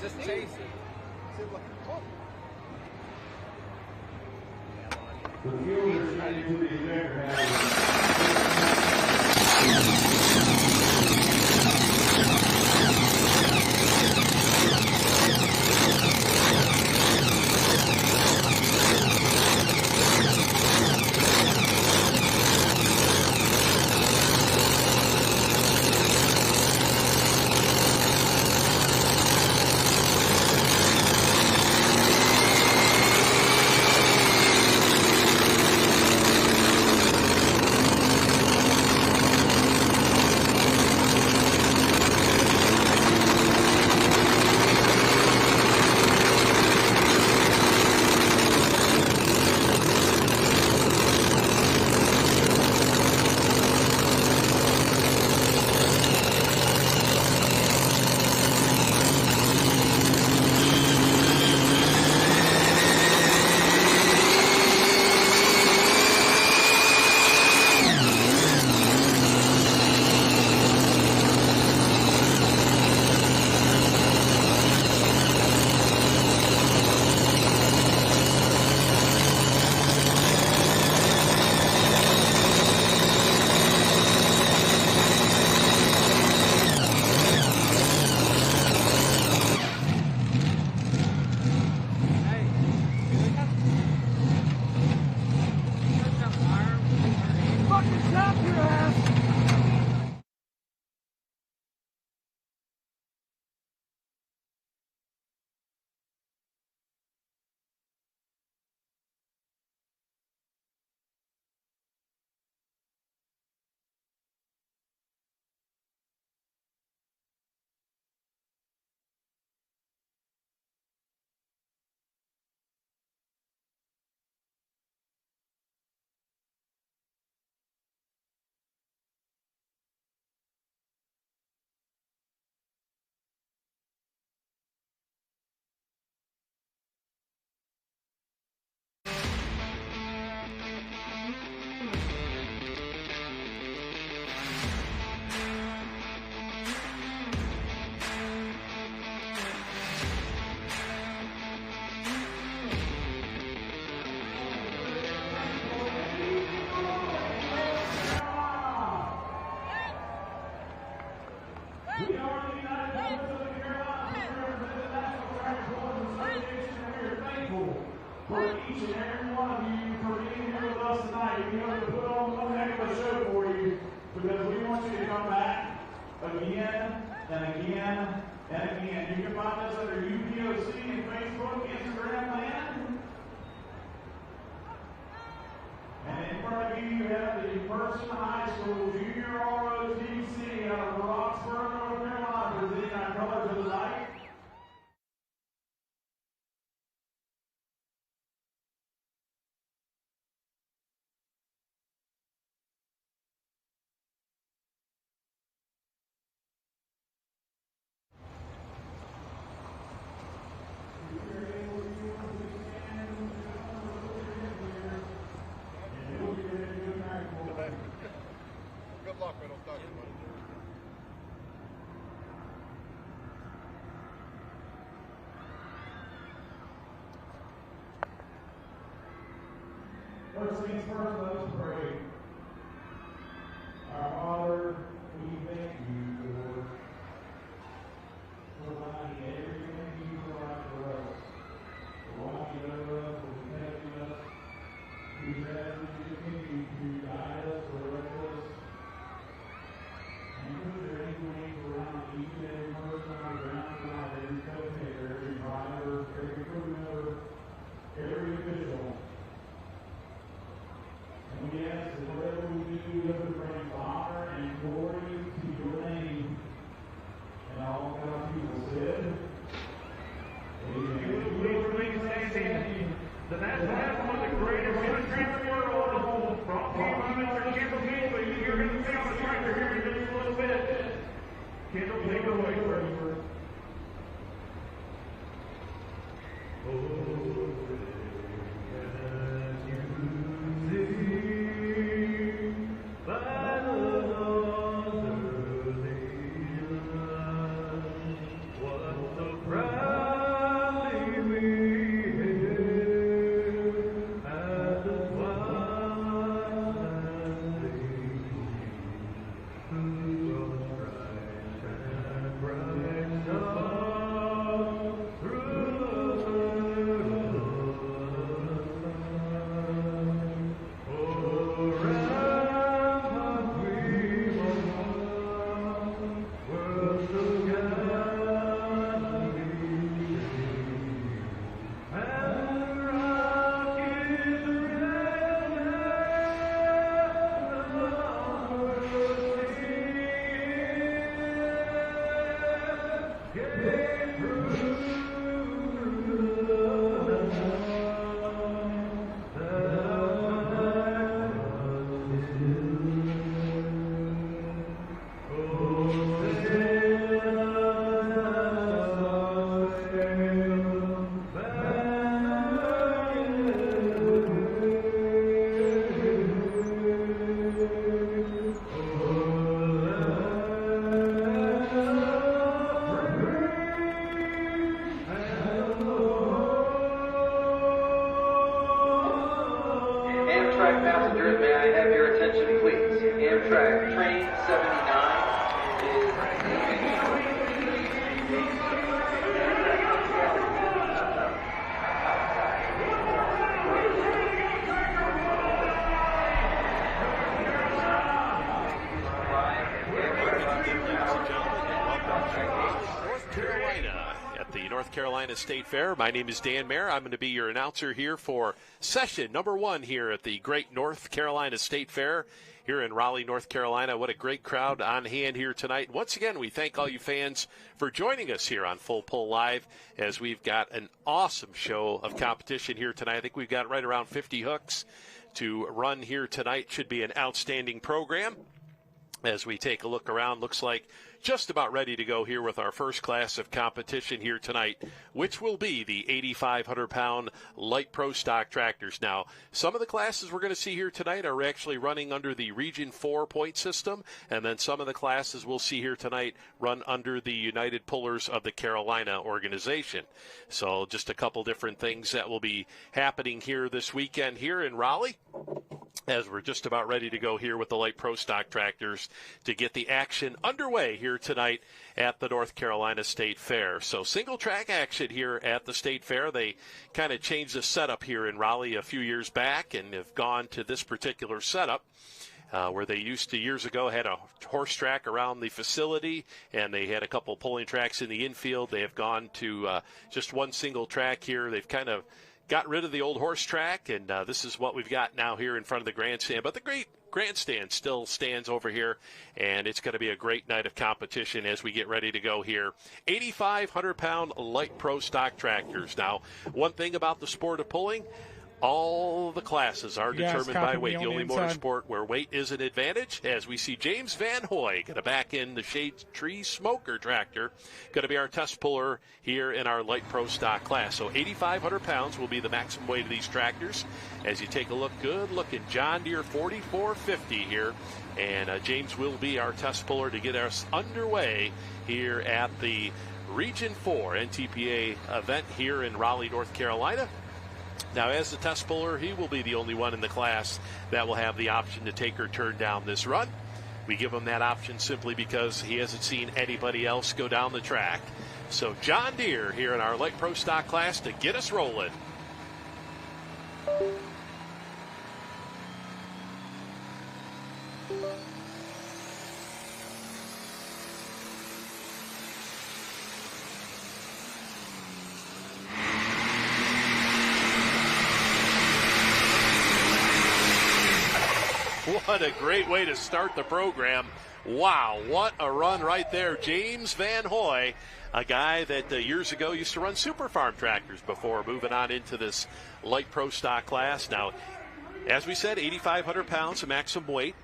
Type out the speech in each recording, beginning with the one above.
Just chase it. See, look. Oh. The fielder is ready to the ejector. Good luck, I don't talk about it. First things first, let us pray. Our Father, we thank you for providing everything you provide for us, for watching over us, for protecting us. We ask that you continue to guide us, direct us, and put your influence around each and every person on the ground tonight, every spectator, every driver, every crew member, every official. And we ask that Amtrak passengers, may I have your attention, please? Amtrak train 79 is North Carolina at the North Carolina State Fair. My name is Dan Mayer. I'm going to be your announcer here for session number 1 here at the great North Carolina State Fair here in Raleigh, North Carolina. What a great crowd on hand here tonight. Once again, we thank all you fans for joining us here on Full Pull Live as we've got an awesome show of competition here tonight. I think we've got right around 50 hooks to run here tonight. Should be an outstanding program. As we take a look around, looks like just about ready to go here with our first class of competition here tonight, which will be the 8,500-pound light Prostock tractors. Now, some of the classes we're going to see here tonight are actually running under the Region 4 point system, and then some of the classes we'll see here tonight run under the United Pullers of the Carolina organization. So just a couple different things that will be happening here this weekend here in Raleigh, as we're just about ready to go here with the light Prostock tractors to get the action underway here tonight at the North Carolina State Fair. So single track action here at the State Fair. They kind of changed the setup here in Raleigh a few years back and have gone to this particular setup. Where they used to years ago had a horse track around the facility, and they had a couple pulling tracks in the infield. They have gone to just one single track here. They've kind of got rid of the old horse track, and this is what we've got now here in front of the grandstand. But the great grandstand still stands over here, and it's going to be a great night of competition as we get ready to go here. 8,500-pound light Prostock tractors. Now, one thing about the sport of pulling, all the classes are determined by weight. The only motorsport where weight is an advantage, as we see James Van Hoy going to back in the Shade Tree Smoker tractor, going to be our test puller here in our light Prostock class. So 8,500 pounds will be the maximum weight of these tractors. As you take a look, good looking John Deere 4450 here. And James will be our test puller to get us underway here at the Region 4 NTPA event here in Raleigh, North Carolina. Now, as the test puller, he will be the only one in the class that will have the option to take or turn down this run. We give him that option simply because he hasn't seen anybody else go down the track. So John Deere here in our light Prostock class to get us rolling. What a great way to start the program. Wow, what a run right there. James Van Hoy, a guy that years ago used to run Super Farm tractors before moving on into this light Prostock class. Now, as we said, 8,500 pounds of maximum weight.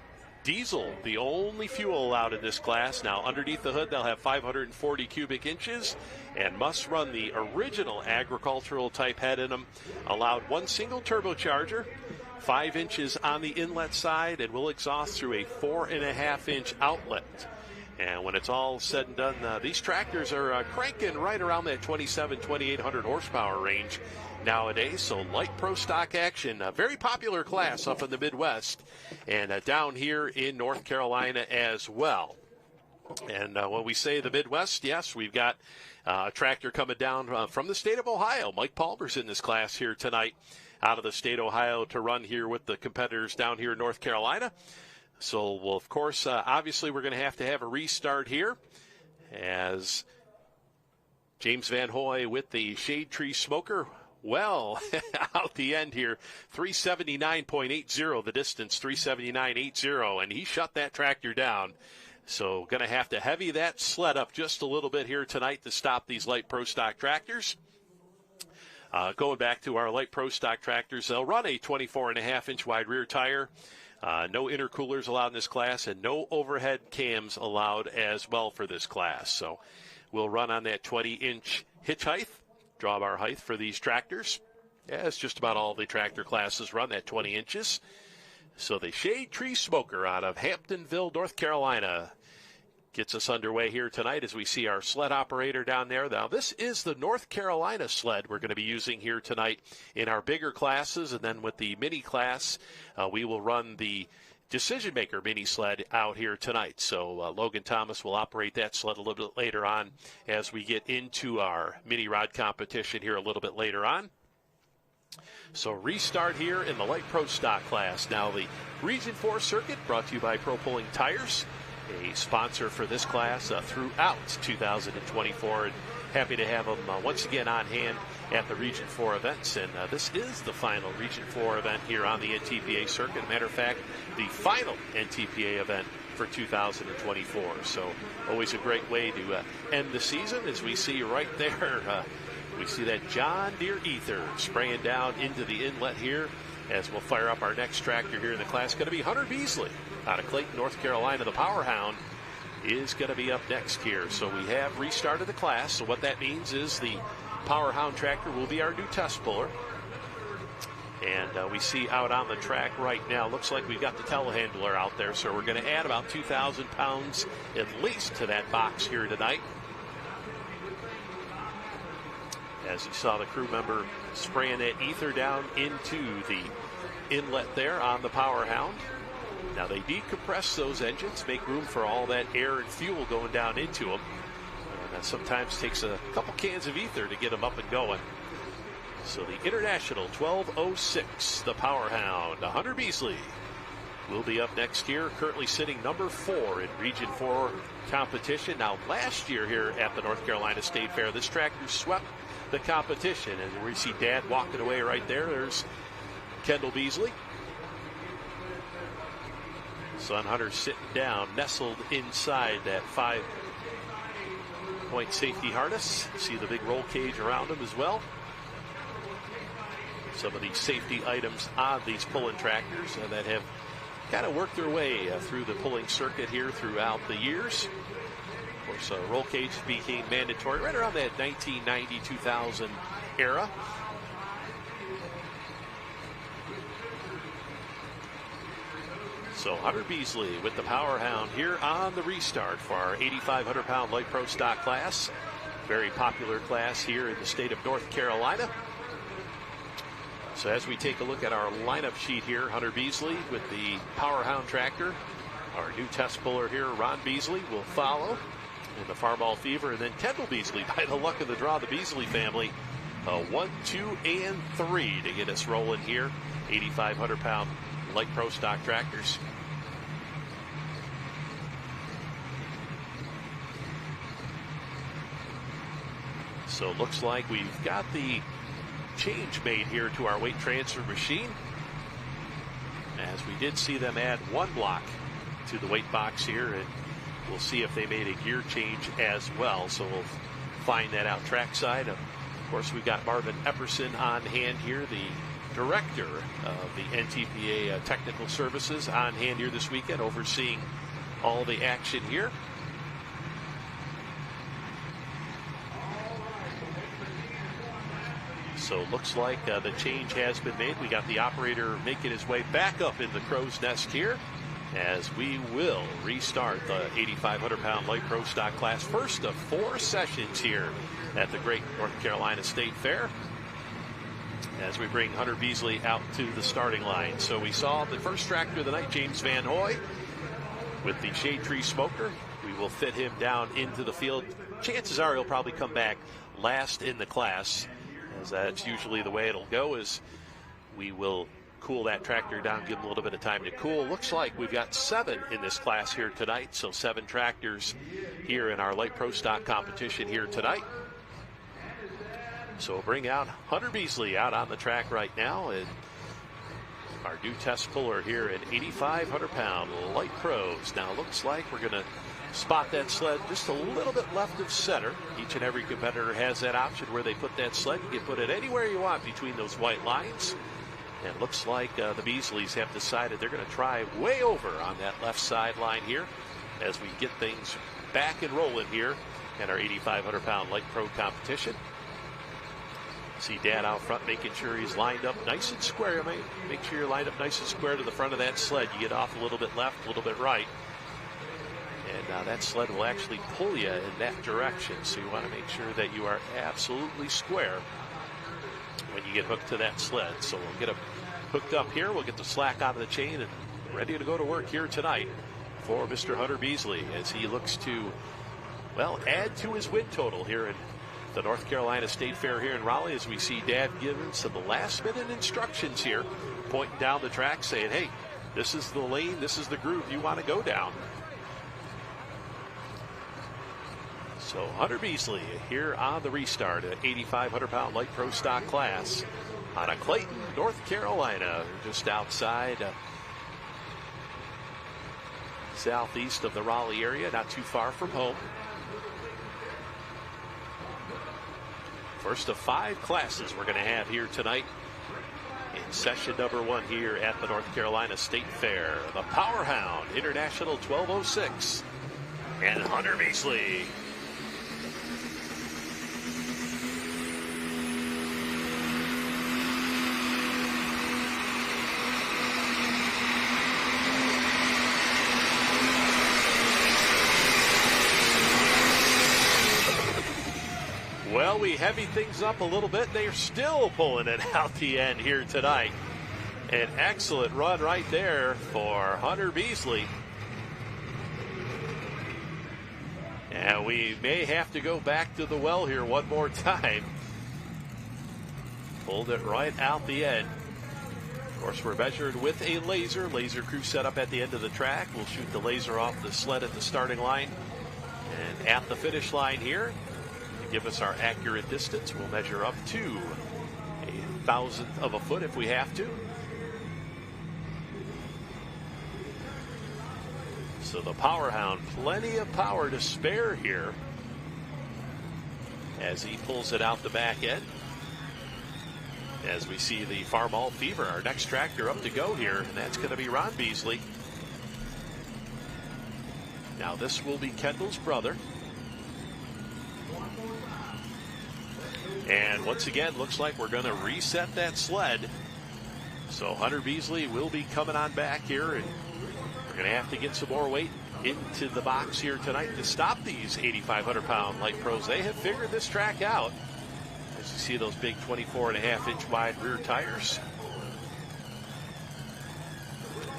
Diesel, the only fuel allowed in this class. Now, underneath the hood, they'll have 540 cubic inches and must run the original agricultural type head in them. Allowed one single turbocharger, 5 inches on the inlet side, and will exhaust through a 4.5-inch outlet. And when it's all said and done, these tractors are cranking right around that 2,800 horsepower range nowadays. So light Prostock action, a very popular class up in the Midwest and down here in North Carolina as well. And when we say the Midwest, yes, we've got a tractor coming down from the state of Ohio. Mike Palmer's in this class here tonight, out of the state of Ohio, to run here with the competitors down here in North Carolina. So, well, of course, obviously we're going to have a restart here as James Van Hoy with the Shade Tree Smoker. Well, out the end here, 379.80 the distance, 379.80, and he shut that tractor down. So going to have to heavy that sled up just a little bit here tonight to stop these light Prostock tractors. Going back to our light Prostock tractors, they'll run a 24.5-inch wide rear tire. No intercoolers allowed in this class, and no overhead cams allowed as well for this class. So we'll run on that 20-inch hitch height, drawbar height for these tractors. Yeah, it's just about all the tractor classes run that 20 inches. So the Shade Tree Smoker out of Hamptonville, North Carolina, gets us underway here tonight as we see our sled operator down there. Now, this is the North Carolina sled we're going to be using here tonight in our bigger classes, and then with the mini class, we will run the Decision Maker mini sled out here tonight. So Logan Thomas will operate that sled a little bit later on as we get into our mini rod competition here a little bit later on. So restart here in the light pro stock class. Now the Region 4 circuit brought to you by Pro Pulling Tires, a sponsor for this class throughout 2024. And happy to have them once again on hand at the Region 4 events. And this is the final Region 4 event here on the NTPA circuit. Matter of fact, the final NTPA event for 2024. So always a great way to end the season, as we see right there. We see that John Deere Ether spraying down into the inlet here as we'll fire up our next tractor here in the class. Going to be Hunter Beasley out of Clayton, North Carolina. The Power Hound is going to be up next here. So we have restarted the class. So what that means is the Power Hound tractor will be our new test puller. And we see out on the track right now, looks like we've got the telehandler out there. So we're going to add about 2,000 pounds at least to that box here tonight. As you saw the crew member spraying that ether down into the inlet there on the Power Hound. Now they decompress those engines, make room for all that air and fuel going down into them. And that sometimes takes a couple cans of ether to get them up and going. So the International 1206, the Power Hound, Hunter Beasley, will be up next here, currently sitting number 4 in Region 4 competition. Now last year here at the North Carolina State Fair, this tractor swept the competition, and we see Dad walking away right there. There's Kendall Beasley. Son Hunter sitting down, nestled inside that 5-point safety harness. See the big roll cage around him as well. Some of these safety items on these pulling tractors that have kind of worked their way through the pulling circuit here throughout the years. Of course, roll cage became mandatory right around that 1990-2000 era. So Hunter Beasley with the Power Hound here on the restart for our 8,500-pound light pro stock class. Very popular class here in the state of North Carolina. So as we take a look at our lineup sheet here, Hunter Beasley with the Power Hound tractor. Our new test puller here, Ron Beasley, will follow in the Farmall Fever. And then Kendall Beasley, by the luck of the draw, the Beasley family, 1, 2, and 3 to get us rolling here. 8,500-pound light pro stock tractors. So it looks like we've got the change made here to our weight transfer machine, as we did see them add one block to the weight box here, and we'll see if they made a gear change as well. So we'll find that out trackside. Of course, we've got Marvin Epperson on hand here, the director of the NTPA Technical Services, on hand here this weekend, overseeing all the action here. So it looks like the change has been made. We got the operator making his way back up in the crow's nest here, as we will restart the 8,500-pound light pro stock class, first of 4 sessions here at the Great North Carolina State Fair, as we bring Hunter Beasley out to the starting line. So we saw the first tractor of the night, James Van Hoy, with the Shade Tree Smoker. We will fit him down into the field. Chances are he'll probably come back last in the class, as that's usually the way it'll go, is we will cool that tractor down, give them a little bit of time to cool. Looks like we've got 7 in this class here tonight, so 7 tractors here in our light pro stock competition here tonight. So we'll bring out Hunter Beasley out on the track right now, and our new test puller here at 8,500-pound light pros. Now looks like we're going to spot that sled just a little bit left of center. Each and every competitor has that option where they put that sled. You can put it anywhere you want between those white lines. And it looks like the Beasleys have decided they're going to try way over on that left sideline here as we get things back and rolling here in our 8,500-pound light pro competition. See Dad out front making sure he's lined up nice and square. Make sure you're lined up nice and square to the front of that sled. You get off a little bit left, a little bit right. And that sled will actually pull you in that direction. So you want to make sure that you are absolutely square when you get hooked to that sled. So we'll get them hooked up here. We'll get the slack out of the chain and ready to go to work here tonight for Mr. Hunter Beasley as he looks to, well, add to his win total here in the North Carolina State Fair here in Raleigh, as we see Dad giving some last-minute instructions here, pointing down the track saying, hey, this is the lane, this is the groove you want to go down. So Hunter Beasley here on the restart at 8,500-pound light pro stock class out of Clayton, North Carolina, just outside southeast of the Raleigh area, not too far from home. First of 5 classes we're going to have here tonight in session number 1 here at the North Carolina State Fair. The Power Hound International 1206 and Hunter Beasley. Well, we heavy things up a little bit. They're still pulling it out the end here tonight. An excellent run right there for Hunter Beasley. And we may have to go back to the well here one more time. Pulled it right out the end. Of course, we're measured with a laser. Laser crew set up at the end of the track. We'll shoot the laser off the sled at the starting line. And at the finish line here, give us our accurate distance. We'll measure up to 1,000th of a foot if we have to. So the Power Hound, plenty of power to spare here as he pulls it out the back end. As we see the Farmall Fever, our next tractor up to go here, and that's going to be Ron Beasley. Now this will be Kendall's brother. And once again, looks like we're going to reset that sled. So Hunter Beasley will be coming on back here, and we're going to have to get some more weight into the box here tonight to stop these 8,500-pound light pros. They have figured this track out. As you see those big 24.5-inch wide rear tires.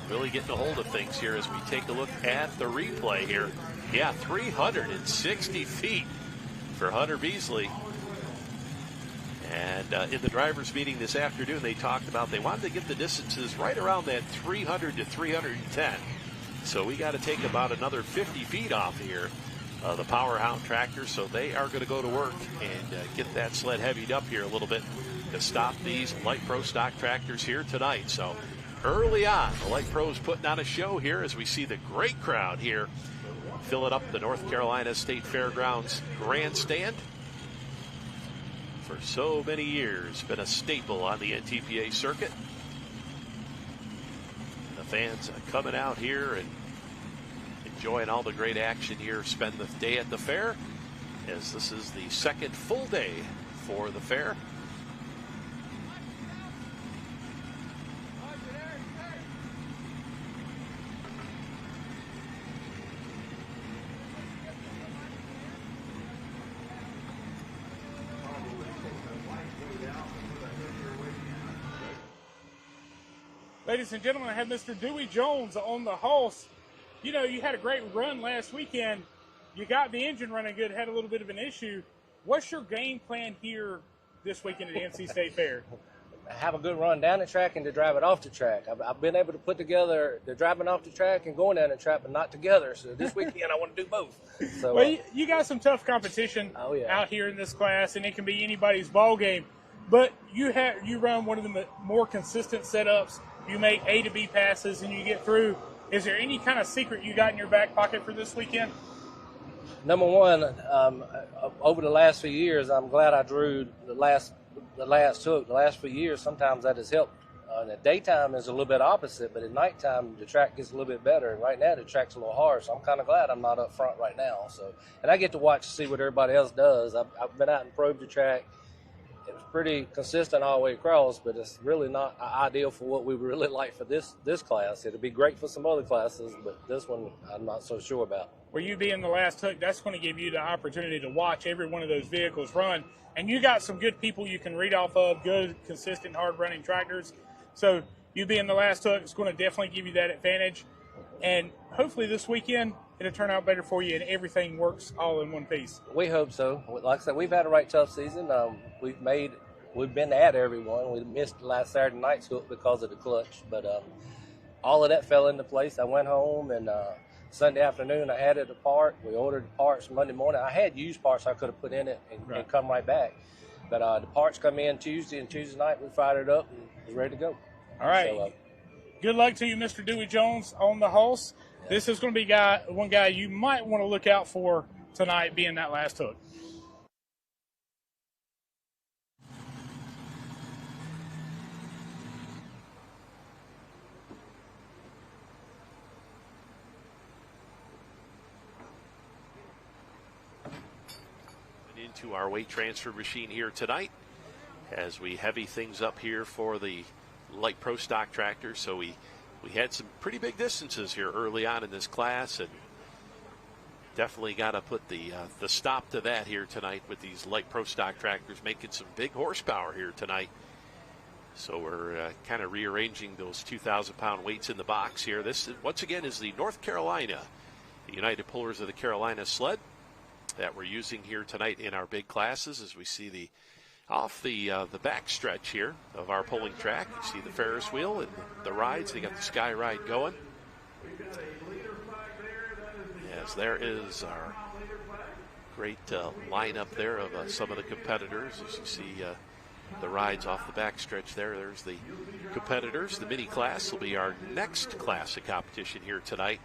Really getting a hold of things here as we take a look at the replay here. Yeah, 360 feet for Hunter Beasley. And in the drivers' meeting this afternoon, they talked about they wanted to get the distances right around that 300 to 310. So we got to take about another 50 feet off here, the Power Hound tractor. So they are going to go to work and get that sled heavied up here a little bit to stop these light pro stock tractors here tonight. So early on, the light pros putting on a show here as we see the great crowd here filling up the North Carolina State Fairgrounds grandstand. For so many years, been a staple on the NTPA circuit. The fans coming out here and enjoying all the great action here, spend the day at the fair, as this is the second full day for the fair. Ladies and gentlemen, I have Mr. Dewey Jones on the horse. You know, you had a great run last weekend. You got the engine running good, had a little bit of an issue. What's your game plan here this weekend at the NC State Fair? Have a good run down the track and to drive it off the track. I've been able to put together the driving off the track and going down the track, but not together. So this weekend I want to do both. So, well, you got some tough competition out here in this class, and it can be anybody's ball game. But you run one of the more consistent setups. You make A to B passes and you get through. Is there any kind of secret you got in your back pocket for this weekend? Number one, over the last few years, I'm glad I drew the last hook. The last few years, sometimes that has helped. In the daytime is a little bit opposite, but at nighttime the track gets a little bit better. And right now the track's a little hard, so I'm kind of glad I'm not up front right now. So, and I get to watch, see what everybody else does. I've been out and probed the track. pretty consistent all the way across, but it's really not ideal for what we really like for this class. It'll be great for some other classes, but this one I'm not so sure about. Where you being the last hook, that's going to give you the opportunity to watch every one of those vehicles run. And you got some good people you can read off of, good, consistent, hard-running tractors. So you being the last hook is going to definitely give you that advantage. And hopefully this weekend it'll turn out better for you and everything works all in one piece. We hope so. Like I said, we've had a right tough season. We've been at everyone. We missed last Saturday night's hook because of the clutch, but all of that fell into place. I went home and Sunday afternoon I added a part. We ordered parts Monday morning. I had used parts I could have put in it and come right back, but the parts come in Tuesday, and Tuesday night we fired it up and was ready to go. All right. So, good luck to you, Mr. Dewey Jones, on the Hulse. Yeah. This is going to be one guy you might want to look out for tonight, being that last hook. Into our weight transfer machine here tonight as we heavy things up here for the light Prostock tractor. So we had some pretty big distances here early on in this class, and definitely got to put the stop to that here tonight with these light Prostock tractors making some big horsepower here tonight. So we're kind of rearranging those 2,000-pound weights in the box here. This, once again, is the North Carolina, the United Pullers of the Carolina sled that we're using here tonight in our big classes. As we see the back stretch here of our pulling track, you see the Ferris wheel and the rides. They got the Sky Ride going. Yes, there is our great lineup there of some of the competitors. As you see the rides off the back stretch there, there's the competitors. The mini class will be our next class of competition here tonight,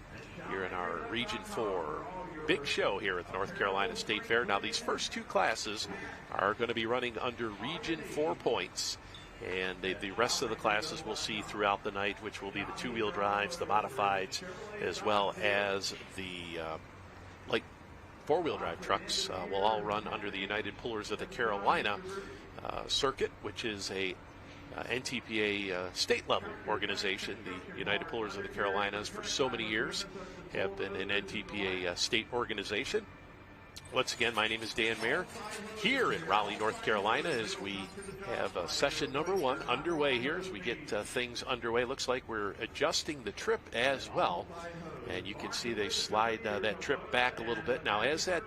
here in our Region 4 big show here at the North Carolina State Fair. Now, these first two classes are going to be running under Region 4 points, and the rest of the classes we'll see throughout the night, which will be the two-wheel drives, the modifieds, as well as the light four-wheel drive trucks will all run under the United Pullers of the Carolina circuit, which is a NTPA state-level organization. The United Pullers of the Carolinas for so many years have been an NTPA state organization. Once again, my name is Dan Mayer here in Raleigh, North Carolina, as we have session number 1 underway here. As we get things underway, looks like we're adjusting the trip as well, and you can see they slide that trip back a little bit. Now, as that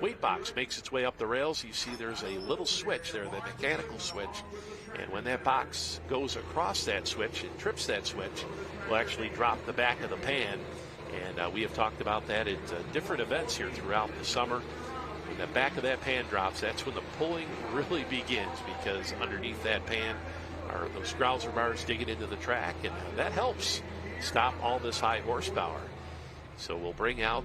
weight box makes its way up the rails, you see there's a little switch there, the mechanical switch, and when that box goes across that switch and trips that switch, we'll actually drop the back of the pan. And we have talked about that at different events here throughout the summer. When the back of that pan drops, that's when the pulling really begins, because underneath that pan are those grouser bars digging into the track, and that helps stop all this high horsepower. So we'll bring out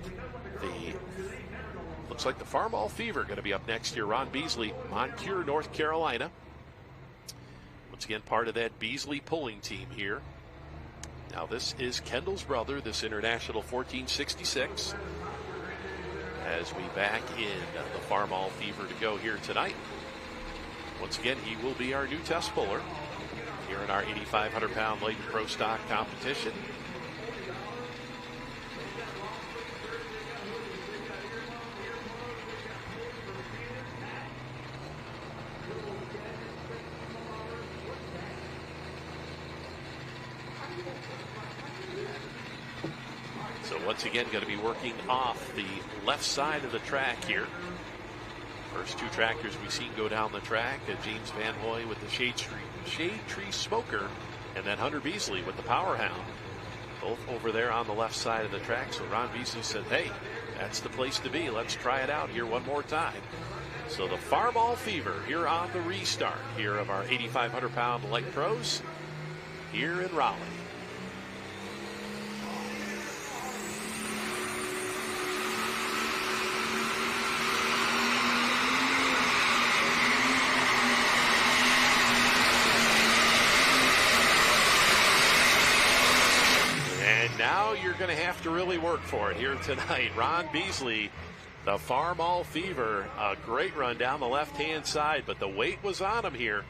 looks like the Farmall Fever going to be up next here. Ron Beasley, Moncure, North Carolina. Once again, part of that Beasley pulling team here. Now, this is Kendall's brother, this International 1466, as we back in the Farmall Fever to go here tonight. Once again, he will be our new test puller here in our 8,500-pound light Prostock competition. Once again, going to be working off the left side of the track here. First two tractors we've seen go down the track, James Van Hoy with the Shade Tree Smoker, and then Hunter Beasley with the Power Hound. Both over there on the left side of the track. So Ron Beasley said, hey, that's the place to be. Let's try it out here one more time. So the Farmall Fever here on the restart here of our 8,500-pound light pros here in Raleigh. Now you're going to have to really work for it here tonight. Ron Beasley The Farmall Fever, a great run down the left-hand side, but the weight was on him here.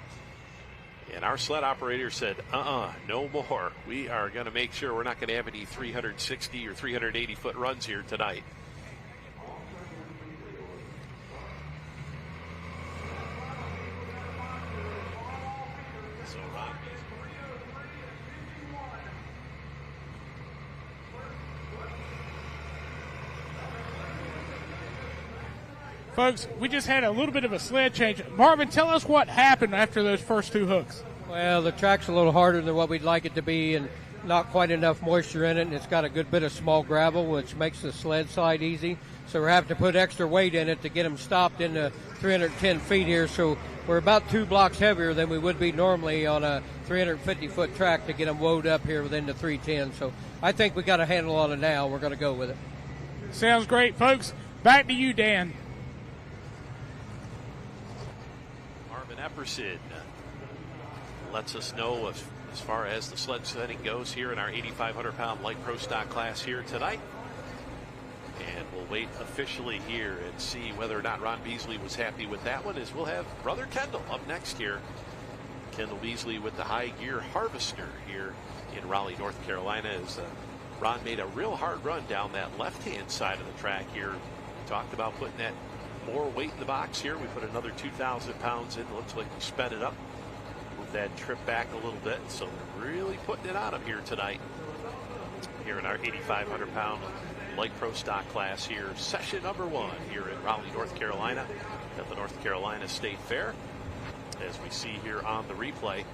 And our sled operator said, no more. We are going to make sure we're not going to have any 360 or 380-foot runs here tonight. Folks, we just had a little bit of a sled change. Marvin, tell us what happened after those first two hooks. Well, the track's a little harder than what we'd like it to be and not quite enough moisture in it, and it's got a good bit of small gravel, which makes the sled slide easy. So we're having to put extra weight in it to get them stopped in the 310 feet here. So we're about 2 blocks heavier than we would be normally on a 350-foot track to get them woed up here within the 310. So I think we got a handle on it now. We're going to go with it. Sounds great, folks. Back to you, Dan. Epperson lets us know as far as the sled setting goes here in our 8,500-pound light pro stock class here tonight. And we'll wait officially here and see whether or not Ron Beasley was happy with that one, as we'll have Brother Kendall up next here. Kendall Beasley with the high gear harvester here in Raleigh, North Carolina, as Ron made a real hard run down that left-hand side of the track here. We talked about putting that more weight in the box here. We put another 2,000 pounds in. Looks like we sped it up. Move that trip back a little bit. So they're really putting it on them here tonight. Here in our 8,500-pound light pro stock class here. Session number 1 here in Raleigh, North Carolina at the North Carolina State Fair. As we see here on the replay,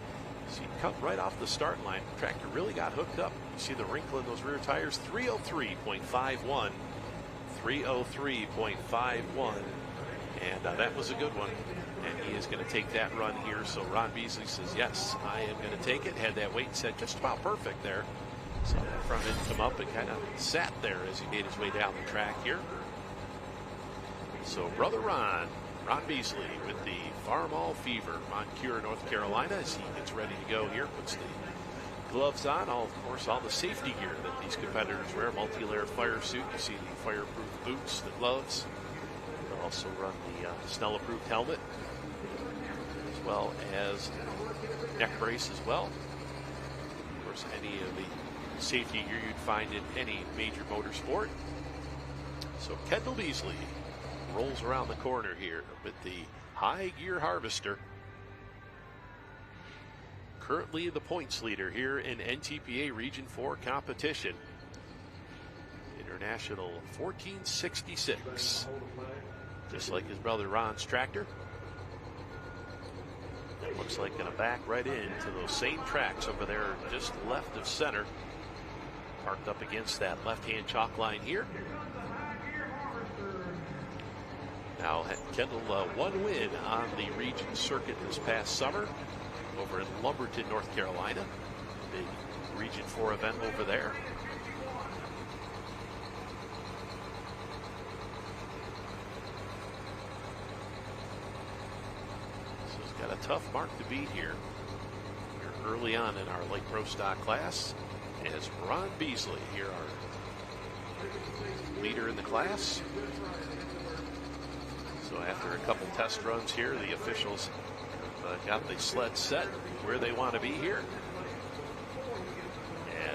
see cut right off the start line. Tractor really got hooked up. You see the wrinkle in those rear tires. 303.51. 303.51. And that was a good one. And he is going to take that run here. So Ron Beasley says, yes, I am going to take it. Had that weight set just about perfect there. So that front end come up and kind of sat there as he made his way down the track here. So Brother Ron Beasley with the Farmall Fever, Moncure, North Carolina, as he gets ready to go here. Puts the gloves on, of course, all the safety gear that these competitors wear. Multi-layer fire suit. You see the fireproof boots, the gloves. They'll also run the Snell-approved helmet, as well as neck brace as well. Of course, any of the safety gear you'd find in any major motorsport. So Kendall Beasley rolls around the corner here with the high gear harvester. Currently the points leader here in NTPA Region 4 competition. International 1466. Just like his brother Ron's tractor. It looks like going to back right into those same tracks over there just left of center. Parked up against that left-hand chalk line here. Now Kendall one win on the region circuit this past summer over in Lumberton, North Carolina. Big Region 4 event over there. So he's got a tough mark to beat here. We're early on in our light pro stock class. As Ron Beasley here, our leader in the class. So after a couple test runs here, the officials got the sled set where they want to be here.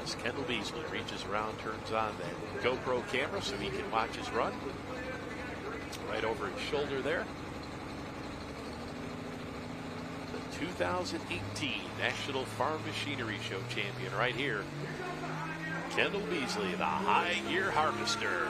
As Kendall Beasley reaches around, turns on that GoPro camera so he can watch his run. Right over his shoulder there. The 2018 National Farm Machinery Show champion right here. Kendall Beasley, the high gear harvester.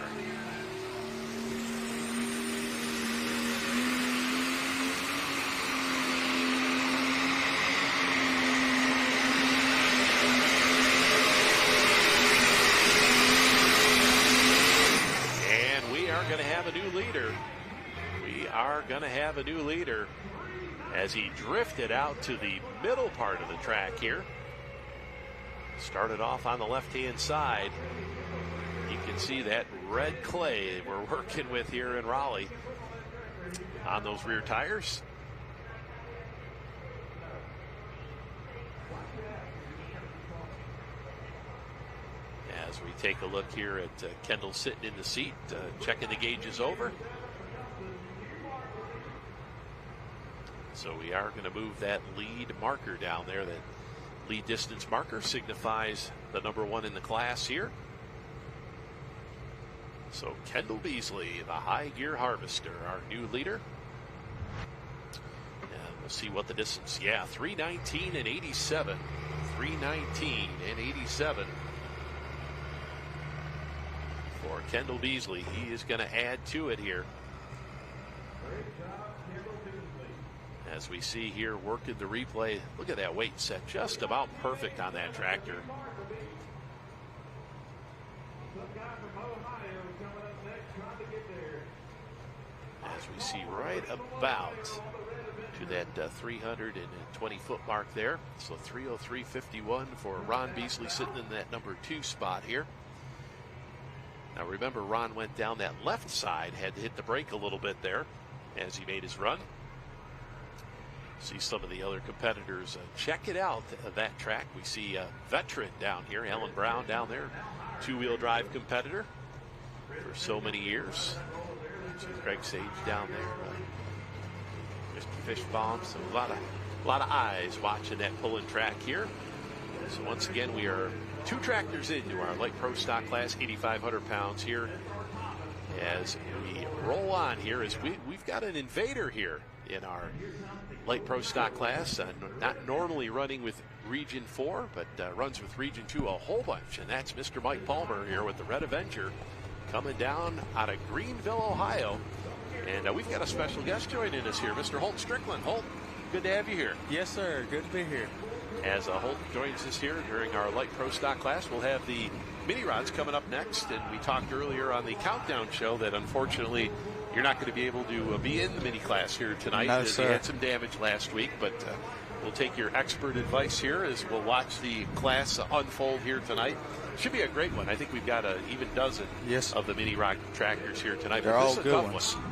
Going to have a new leader as he drifted out to the middle part of the track here. Started off on the left-hand side. You can see that red clay we're working with here in Raleigh on those rear tires. As we take a look here at Kendall sitting in the seat, checking the gauges over. So we are going to move that lead marker down there. That lead distance marker signifies the number 1 in the class here. So Kendall Beasley, the high gear harvester, our new leader. And we'll see what the distance, 3:19 and 87. 3:19 and 87 for Kendall Beasley. He is going to add to it here. As we see here, working the replay, look at that weight set, just about perfect on that tractor. As we see right about to that 320 foot mark there. So 3:03.51 for Ron Beasley, sitting in that number 2 spot here. Now remember, Ron went down that left side, had to hit the brake a little bit there as he made his run. See some of the other competitors check it out, that track. We see a veteran down here, Ellen Brown down there, 2-wheel drive competitor for so many years. See Craig Sage down there, Mr. Fishbaum. So a lot of eyes watching that pulling track here. So once again, we are 2 tractors into our light pro stock class, 8,500 pounds here. As we roll on here, as we've got an invader here in our light pro stock class, not normally running with Region 4, but runs with Region 2 a whole bunch, and that's Mr. Mike Palmer here with the Red Avenger, coming down out of Greenville, Ohio. And we've got a special guest joining us here, Mr. Holt Strickland. Holt, good to have you here. Yes, sir. Good to be here. As Holt joins us here during our light pro stock class, we'll have the mini rods coming up next. And we talked earlier on the countdown show that unfortunately you're not going to be able to be in the mini class here tonight. No, as sir. you had some damage last week, but we'll take your expert advice here as we'll watch the class unfold here tonight. Should be a great one. I think we've got an even dozen of the mini rod tractors here tonight. They're but all this is good a tough ones. one.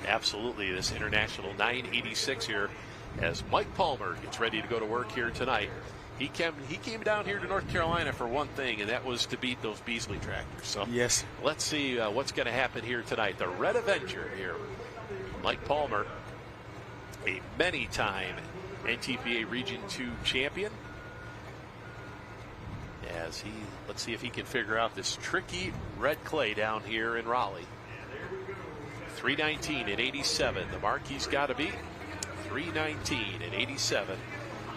Absolutely, this International 986 here as Mike Palmer gets ready to go to work here tonight. He came down here to North Carolina for one thing, and that was to beat those Beasley tractors. So yes, let's see what's going to happen here tonight. The Red Avenger here, Mike Palmer, a many-time NTPA Region 2 champion. Let's see if he can figure out this tricky red clay down here in Raleigh. 3:19 and 87, the mark he's got to beat. 3:19 and 87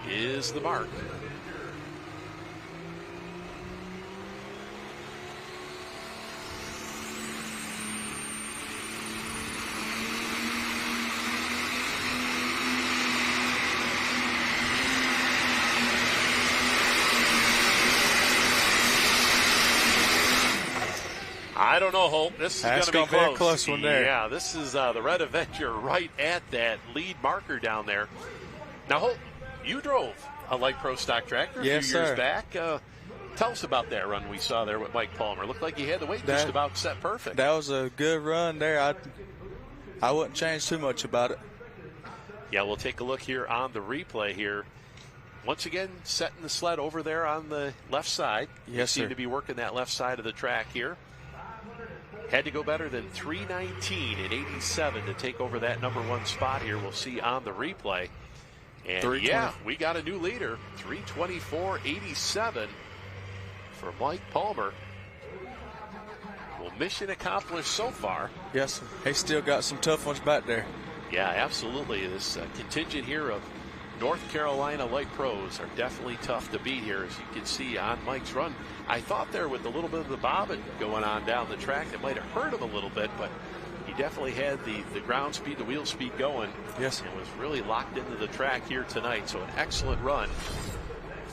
is the mark. I don't know, Holt. This is going to be close. Be a close one there. Yeah, this is the Red Avenger right at that lead marker down there. Now, Holt, you drove a light pro stock tractor a few years back. Tell us about that run we saw there with Mike Palmer. Looked like he had the weight just about set perfect. That was a good run there. I wouldn't change too much about it. Yeah, we'll take a look here on the replay here. Once again, setting the sled over there on the left side. Yes, you seem sir. to be working that left side of the track here. Had to go better than 3:19 and 87 to take over that number 1 spot here. We'll see on the replay. And yeah, we got a new leader. 3:24.87 for Mike Palmer. Well, mission accomplished so far. Yes, sir. He still got some tough ones back there. Yeah, absolutely. This contingent here of North Carolina light pros are definitely tough to beat here, as you can see on Mike's run. I thought there with a little bit of the bobbing going on down the track, it might have hurt him a little bit, but he definitely had the ground speed, the wheel speed going. Yes. And was really locked into the track here tonight. So an excellent run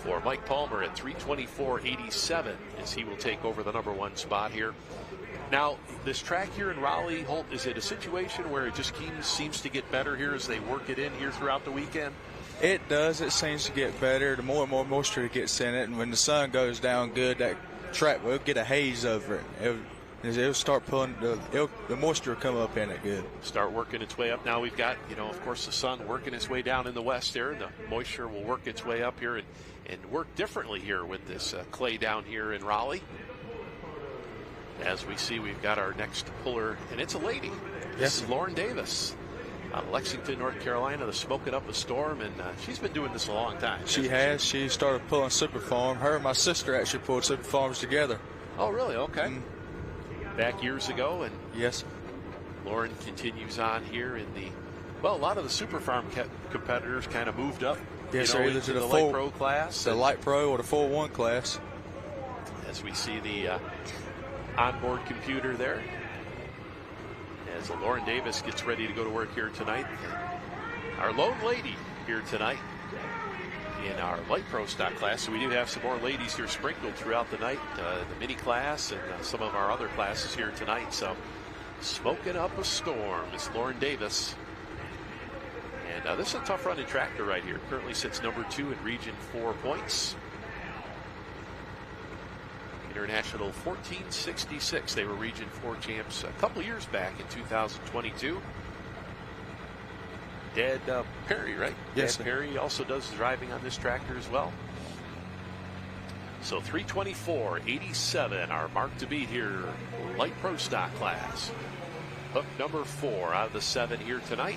for Mike Palmer at 3:24.87 as he will take over the number 1 spot here. Now, this track here in Raleigh, Holt, is it a situation where it just seems to get better here as they work it in here throughout the weekend? It does. It seems to get better. The more and more moisture gets in it, and when the sun goes down good, that track will get a haze over it. It'll start pulling, the moisture will come up in it good. Start working its way up. Now we've got, of course, the sun working its way down in the west there. The moisture will work its way up here and work differently here with this clay down here in Raleigh. As we see, we've got our next puller, and it's a lady. Yes. This is Lauren Davis out of Lexington, North Carolina, the Smoking Up a Storm, and she's been doing this a long time. She has. She started pulling Super Farm. Her and my sister actually pulled Super Farms together. Oh, really? Okay. Back years ago, and yes, Lauren continues on here in the, well, a lot of the Super Farm competitors kind of moved up. Yes, you know, either into to the full Light Pro class. The Light Pro or the Full 1 class. As we see the onboard computer there. As Lauren Davis gets ready to go to work here tonight. Our lone lady here tonight in our Light Prostock class. So we do have some more ladies here sprinkled throughout the night. The mini class and some of our other classes here tonight. So Smoking Up a Storm is Lauren Davis. And this is a tough running tractor right here. Currently sits number 2 in Region 4 points. International 1466. They were Region 4 champs a couple years back in 2022. Dad Perry, right? Yes. Dad Perry also does driving on this tractor as well. So 324.87, our mark to beat here. Light Pro Stock class. Hook number 4 out of the 7 here tonight.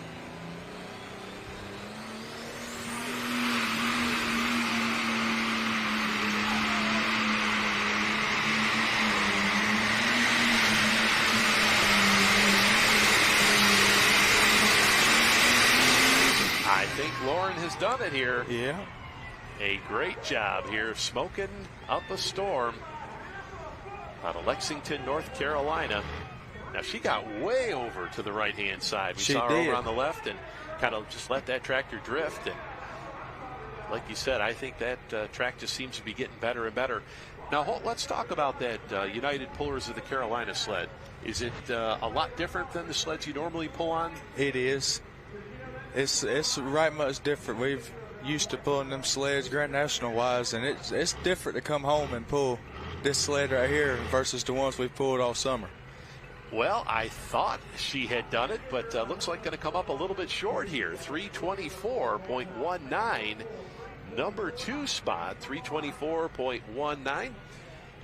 I think Lauren has done it here. Yeah. A great job here, Smoking Up a Storm out of Lexington, North Carolina. Now, she got way over to the right-hand side. We saw her over on the left and kind of just let that tractor drift. And like you said, I think that track just seems to be getting better and better. Now, let's talk about that United Pullers of the Carolina sled. Is it a lot different than the sleds you normally pull on? It is. It's right much different. We've used to pulling them sleds Grand National wise, and it's different to come home and pull this sled right here versus the ones we've pulled all summer. Well, I thought she had done it, but looks like going to come up a little bit short here. 324.19, number 2 spot, 324.19.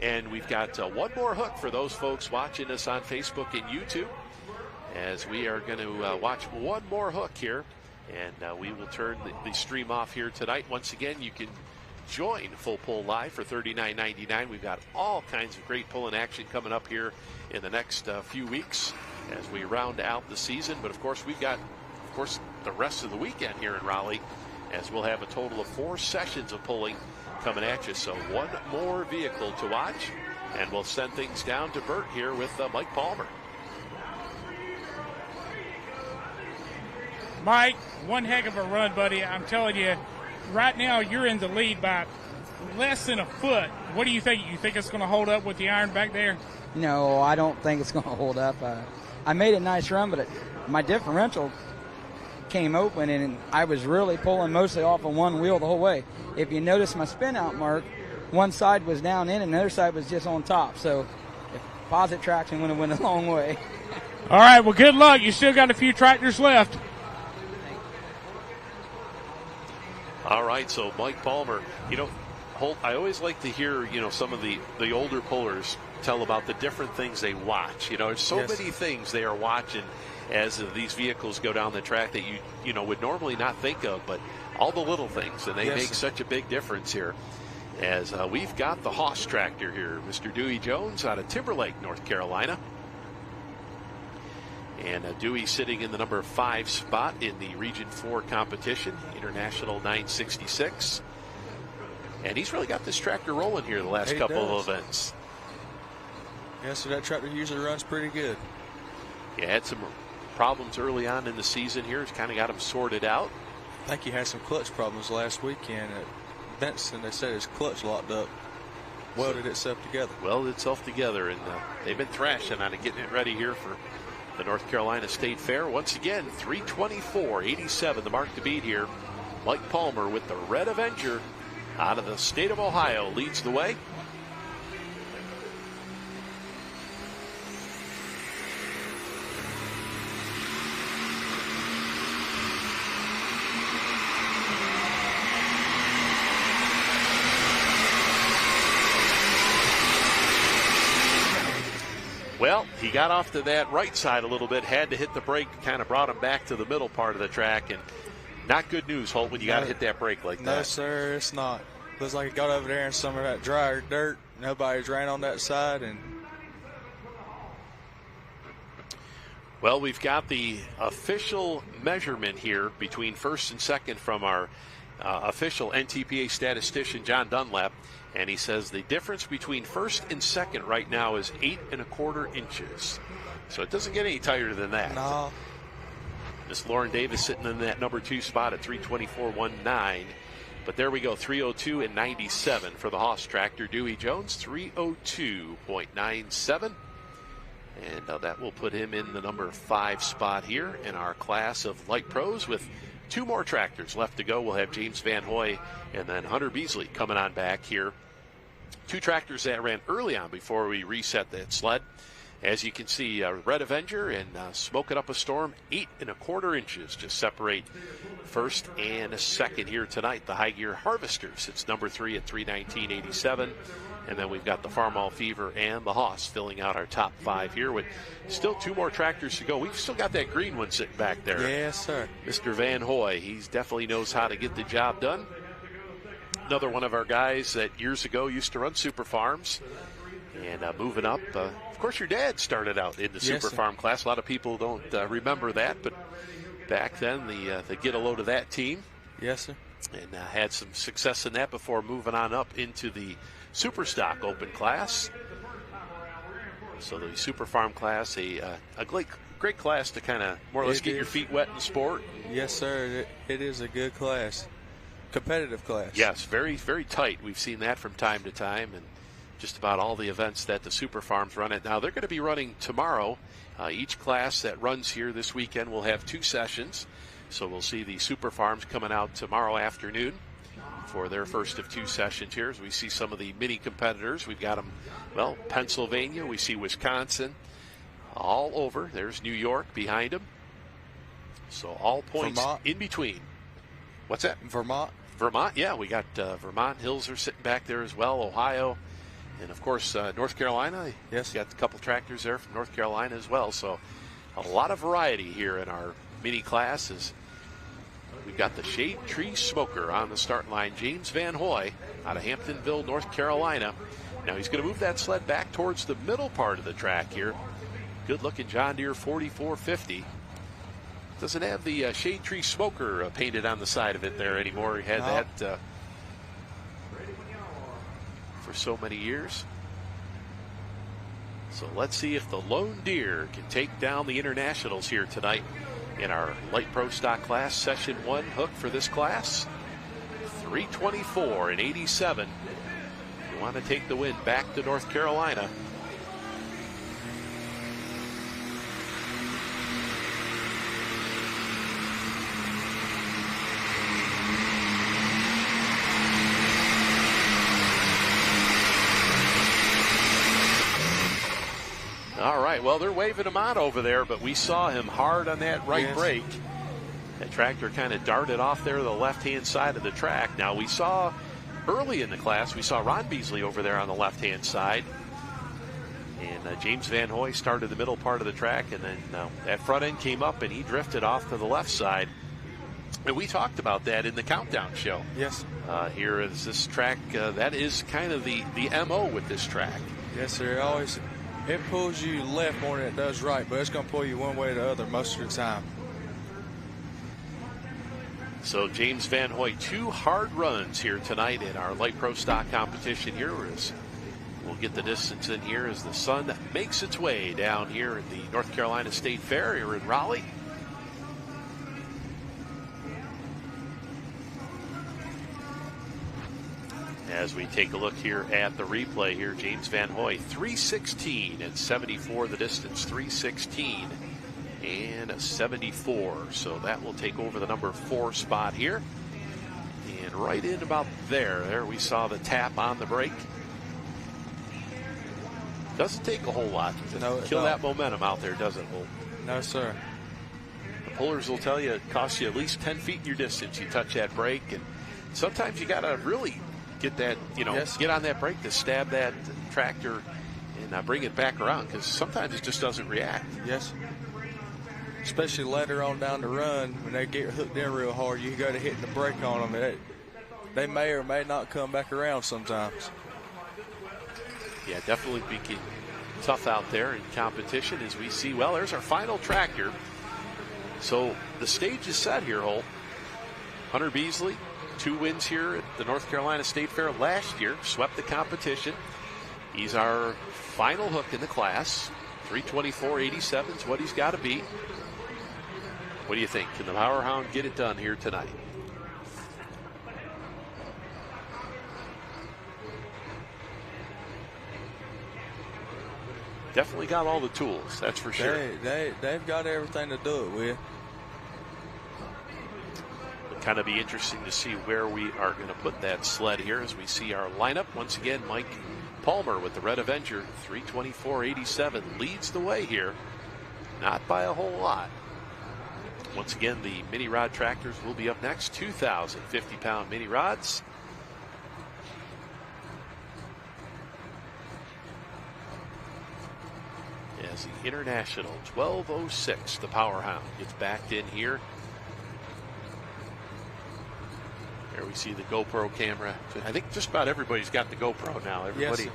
And we've got one more hook for those folks watching us on Facebook and YouTube, as we are going to watch one more hook here, and we will turn the stream off here tonight. Once again, you can join Full Pull Live for $39.99. We've got all kinds of great pulling action coming up here in the next few weeks as we round out the season. But of course, we've got, the rest of the weekend here in Raleigh, as we'll have a total of 4 sessions of pulling coming at you. So one more vehicle to watch, and we'll send things down to Bert here with Mike Palmer. Mike, one heck of a run, buddy. I'm telling you, right now you're in the lead by less than a foot. What do you think? You think it's going to hold up with the iron back there? No, I don't think it's going to hold up. I made a nice run, but my differential came open, and I was really pulling mostly off of one wheel the whole way. If you notice my spin out mark, one side was down in and the other side was just on top. So if positive traction would have went a long way. All right, well, good luck. You still got a few tractors left. All right, so Mike Palmer, I always like to hear, some of the older pullers tell about the different things they watch. There's so many things they are watching as these vehicles go down the track that you would normally not think of, but all the little things, and they make such a big difference here. As we've got the Hoss tractor here, Mr. Dewey Jones out of Timberlake, North Carolina. And Dewey sitting in the number 5 spot in the Region 4 competition, International 966. And he's really got this tractor rolling here the last couple of events. Yeah, so that tractor usually runs pretty good. Yeah, had some problems early on in the season here. It's kind of got him sorted out. I think he had some clutch problems last weekend at Benson. They said his clutch locked up. Welded itself together. And they've been thrashing on it, getting it ready here for the North Carolina State Fair. Once again, 324.87, the mark to beat here. Mike Palmer with the Red Avenger out of the state of Ohio leads the way. Well, he got off to that right side a little bit, had to hit the brake, kind of brought him back to the middle part of the track, and not good news, Holt, when you got to hit that brake like that. No, sir, it's not. Looks like it got over there in some of that dry dirt. Nobody's ran on that side, and well, we've got the official measurement here between first and second from our official NTPA statistician, John Dunlap. And he says the difference between first and second right now is 8 1/4 inches. So it doesn't get any tighter than that. no. Miss Lauren Davis sitting in that number 2 spot at 3:24.19. But there we go, 3:02 and 97 for the Haas tractor. Dewey Jones, 3:02.97. And that will put him in the number 5 spot here in our class of light pros with 2 more tractors left to go. We'll have James Van Hoy and then Hunter Beasley coming on back here. 2 tractors that ran early on before we reset that sled. As you can see, Red Avenger and Smoking Up a Storm, 8 1/4 inches just separate first and second here tonight. The High Gear Harvesters, it's number 3 at 3:19.87. And then we've got the Farmall Fever and the Haas filling out our top 5 here with still 2 more tractors to go. We've still got that green one sitting back there. Yes, sir. Mr. Van Hoy, he definitely knows how to get the job done. Another one of our guys that years ago used to run Super Farms and moving up. Of course, your dad started out in the Super Farm class. A lot of people don't remember that, but back then they get a load of that team. Yes, sir. And had some success in that before moving on up into the Super Stock Open class. So the Super Farm class, a great class to kind of more or less get your feet wet in sport. Yes, sir. It is a good class. Competitive class. Yes, very, very tight. We've seen that from time to time, and just about all the events that the Super Farms run it. Now, they're going to be running tomorrow. Each class that runs here this weekend will have 2 sessions. So we'll see the Super Farms coming out tomorrow afternoon for their first of 2 sessions here. As we see some of the mini competitors. We've got them, well, Pennsylvania. We see Wisconsin all over. There's New York behind them. So all points Vermont. In between. What's that? Vermont. Vermont, yeah. We got Vermont. Hills are sitting back there as well. Ohio. And, of course, North Carolina. Yes. Got a couple tractors there from North Carolina as well. So a lot of variety here in our mini classes. We've got the Shade Tree Smoker on the start line. James Van Hoy out of Hamptonville, North Carolina. Now he's going to move that sled back towards the middle part of the track here. Good-looking John Deere 4450. Doesn't have the Shade Tree Smoker painted on the side of it there anymore. He had that for so many years. So let's see if the Lone Deer can take down the Internationals here tonight in our light pro stock class. Session 1 hook for this class. 3:24 and 87. You want to take the win back to North Carolina. All right, well, they're waving him on over there, but we saw him hard on that right brake. That tractor kind of darted off there to the left-hand side of the track. Now, we saw early in the class, we saw Ron Beasley over there on the left-hand side. And James Van Hoy started the middle part of the track, and then that front end came up, and he drifted off to the left side. And we talked about that in the countdown show. Yes. Here is this track. That is kind of the MO with this track. Yes, sir. It pulls you left more than it does right, but it's going to pull you one way or the other most of the time. So James Van Hoy, 2 hard runs here tonight in our light pro stock competition here. We'll get the distance in here as the sun makes its way down here at the North Carolina State Fair here in Raleigh. As we take a look here at the replay here, James Van Hoy, 3:16 and 74 the distance, 3:16 and 74. So that will take over the number 4 spot here. And right in about there we saw the tap on the brake. Doesn't take a whole lot to kill that momentum out there, does it, Holt? No, sir. The pullers will tell you it costs you at least 10 feet in your distance. You touch that brake, and sometimes you got to really get that, get on that brake to stab that tractor and bring it back around, because sometimes it just doesn't react. Yes. Especially later on down the run, when they get hooked in real hard, you got to hit the brake on them. They may or may not come back around sometimes. Yeah, definitely being tough out there in competition as we see. Well, there's our final tractor. So the stage is set here, Holt. Hunter Beasley, 2 wins here at the North Carolina State Fair last year, swept the competition. He's our final hook in the class. 324.87 is what he's got to beat. What do you think? Can the Power Hound get it done here tonight? Definitely got all the tools, that's for sure. They've got everything to do it with. It'll kind of be interesting to see where we are going to put that sled here as we see our lineup. Once again, Mike Palmer with the Red Avenger, 324.87, leads the way here. Not by a whole lot. Once again, the mini rod tractors will be up next. 2,050-pound mini rods. As the International 1206, the Power Hound gets backed in here. There we see the GoPro camera. I think just about everybody's got the GoPro now. Everybody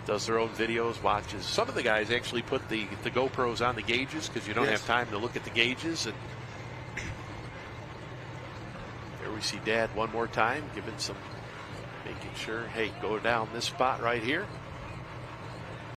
does their own videos, watches. Some of the guys actually put the GoPros on the gauges because you don't have time to look at the gauges. And there we see Dad one more time, making sure, hey, go down this spot right here.